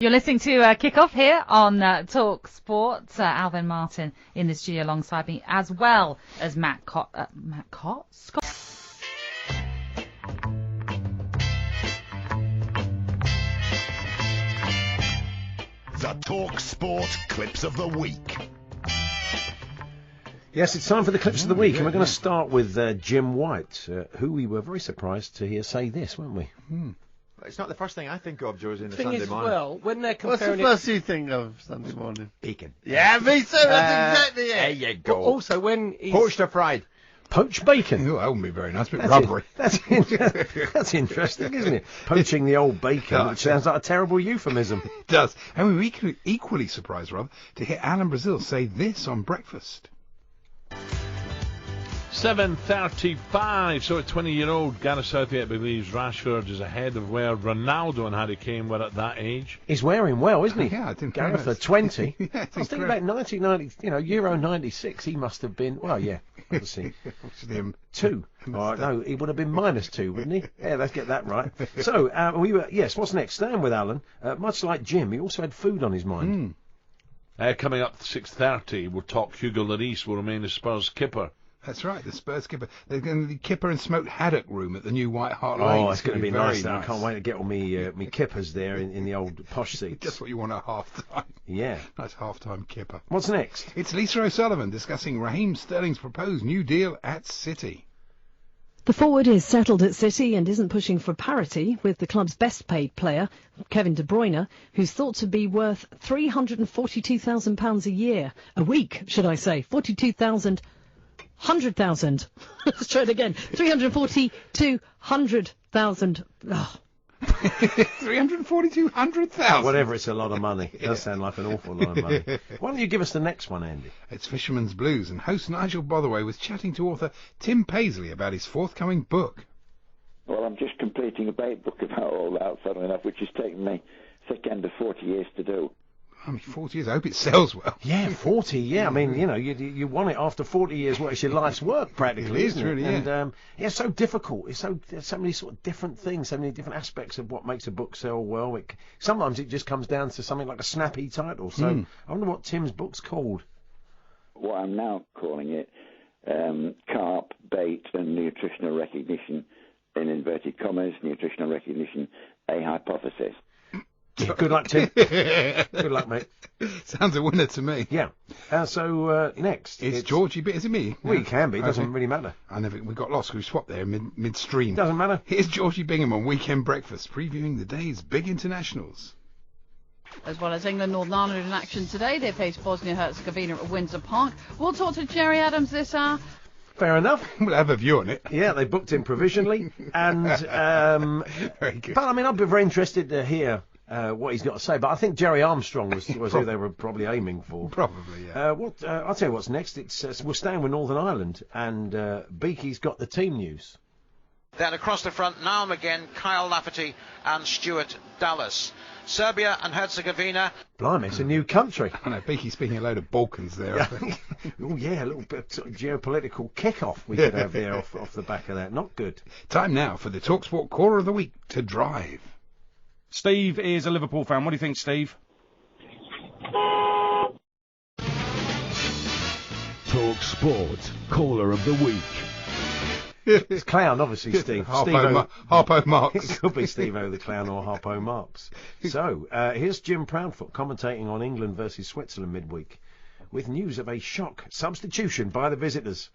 You're listening to Kick-Off here on Talk Sport. Alvin Martin in the studio alongside me, as well as Matt Scott. The Talk Sport Clips of the Week. Yes, it's time for the Clips of the Week, and we're going to start with Jim White, who we were very surprised to hear say this, weren't we? It's not the first thing I think of, George, in the thing Sunday is, morning. well, when they're What's the comparing first you think of Sunday morning? Bacon. Yeah, me too. That's exactly There it. you go. also when he's... Poached or fried? Poached bacon. Oh, that wouldn't be very nice, but That's rubbery. That's interesting, isn't it? Poaching the old bacon, which sounds like a terrible euphemism. It does. And we were equally surprised, Rob, to hear Alan Brazil say this on breakfast. 7:35, so a 20-year-old Gareth Southgate believes Rashford is ahead of where Ronaldo and Harry Kane were at that age. He's wearing well, isn't he? Yeah, I didn't Gareth realise. at 20. Yeah, I was thinking about 1990, Euro 96, he must have been, well, yeah, obviously. Actually, 2. Oh, no, he would have been -2, wouldn't he? Yeah, let's get that right. So, what's next? Staying with Alan, much like Jim, he also had food on his mind. Coming up at 6:30, we'll talk Hugo Lloris will remain as Spurs keeper. That's right, the Spurs keeper. They're going to be kipper and smoked haddock room at the new White Hart Lane. Oh, it's going to be very nice. I can't wait to get all me kippers there in the old posh seats. Just what you want at half-time. Yeah. Nice half-time kipper. What's next? It's Lisa O'Sullivan discussing Raheem Sterling's proposed new deal at City. The forward is settled at City and isn't pushing for parity with the club's best-paid player, Kevin De Bruyne, who's thought to be worth £342,000 a week, should I say. 100,000. Let's try it again. 342,000. Oh. 342,000. Whatever, it's a lot of money. It does sound like an awful lot of money. Why don't you give us the next one, Andy? It's Fisherman's Blues, and host Nigel Botherway was chatting to author Tim Paisley about his forthcoming book. Well, I'm just completing a bait book about all that, funnily enough, which has taken me thick end of 40 years to do. I mean, 40 years. I hope it sells well. Yeah, 40. Yeah, I mean, you want it after 40 years. Well, it's your life's work practically, isn't it? Really, yeah. And it's so difficult. There's so many sort of different things, so many different aspects of what makes a book sell well. Sometimes it just comes down to something like a snappy title. So I wonder what Tim's book's called. What I'm now calling it, carp, bait, and nutritional recognition, in inverted commas, nutritional recognition, a hypothesis. Good luck, Tim. Good luck, mate. Sounds a winner to me. Yeah. So next, it's Georgie. Is it me? Well, it can be. It doesn't really matter. We got lost. We swapped there midstream. Doesn't matter. Here's Georgie Bingham on Weekend Breakfast, previewing the day's big internationals. As well as England, Northern Ireland in action today. They face Bosnia-Herzegovina at Windsor Park. We'll talk to Jerry Adams this hour. Fair enough. We'll have a view on it. Yeah, they booked him provisionally, and very good. But I mean, I'd be very interested to hear what he's got to say. But I think Jerry Armstrong was who they were probably aiming for. Probably, yeah. I'll tell you what's next. We're staying with Northern Ireland, and Beaky's got the team news. Then across the front, now and again, Kyle Lafferty and Stuart Dallas. Serbia and Herzegovina. Blimey, it's a new country. I know, Beaky's speaking a load of Balkans there, I think. Oh, yeah, a little bit of sort of geopolitical kick-off we could have there off the back of that. Not good. Time now for the TalkSport Caller of the Week to drive. Steve is a Liverpool fan. What do you think, Steve? TalkSport Caller of the Week. It's Clown, obviously, Steve. Harpo Marx. It could be Steve-O the Clown or Harpo Marx. So, here's Jim Proudfoot commentating on England versus Switzerland midweek with news of a shock substitution by the visitors.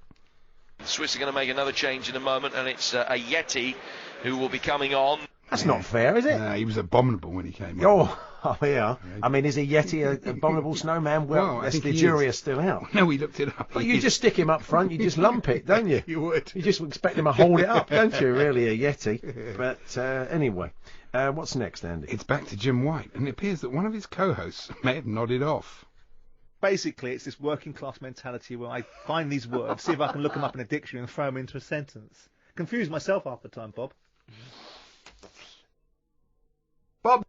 The Swiss are going to make another change in a moment, and it's a Yeti who will be coming on. That's not fair, is it? He was abominable when he came on. Oh, yeah. I mean, is a Yeti an abominable snowman? Well, I think the jury is still out. No, we looked it up. But you just stick him up front, you just lump it, don't you? You would. You just expect him to hold it up, don't you, really, a Yeti? But anyway, what's next, Andy? It's back to Jim White, and it appears that one of his co-hosts may have nodded off. Basically, it's this working class mentality where I find these words, see if I can look them up in a dictionary and throw them into a sentence. Confuse myself half the time, Bob. Bob!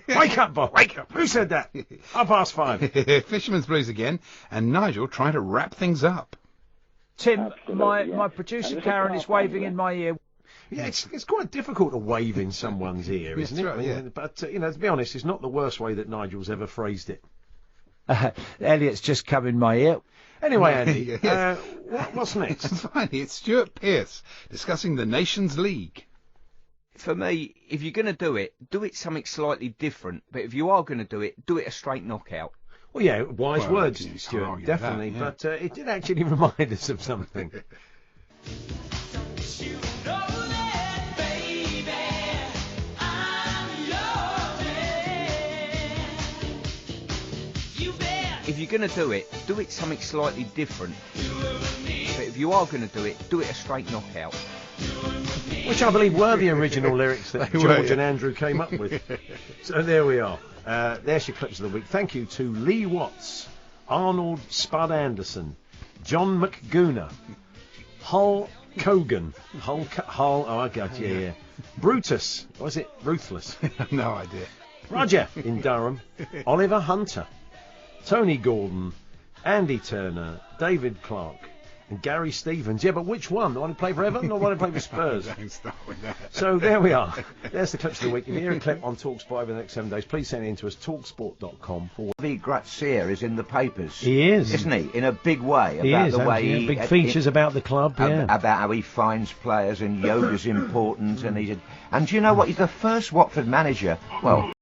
Wake up, Bob! Wake up! Who said that? 5:30. Fisherman's Blues again, and Nigel trying to wrap things up. Tim, my producer Karen is waving in my ear. Yeah, it's quite difficult to wave in someone's ear, isn't it? Right, yeah. But, to be honest, it's not the worst way that Nigel's ever phrased it. Elliot's just come in my ear. Anyway, Andy, Yes. what's next? Finally, it's Stuart Pearce discussing the Nations League. For me, if you're going to do it something slightly different. But if you are going to do it a straight knockout. Well, yeah, wise Well, words, you can't Stuart, argue with definitely. that, yeah. But it did actually remind us of something. If you're going to do it something slightly different. But if you are going to do it a straight knockout. Which I believe were the original lyrics that They George were, yeah. and Andrew came up with. So there we are. There's your clips of the week. Thank you to Lee Watts, Arnold Spud Anderson, John McGooner, Hull Kogan, oh, I got you, yeah. Brutus, or is it Ruthless? No idea. Roger in Durham, Oliver Hunter, Tony Gordon, Andy Turner, David Clark, and Gary Stevens. Yeah, but which one? The one who played for Everton or the one who played for Spurs? Don't start with that. So there we are. There's the clips of the week. If you hear a clip on TalkSport over the next 7 days, please send it in to us, talksport.com. The Grazia is in the papers. He is. Isn't he? In a big way. He About is. the way Big features about the club, yeah. About how he finds players and yoga's important. And do you know what? He's the first Watford manager. Well,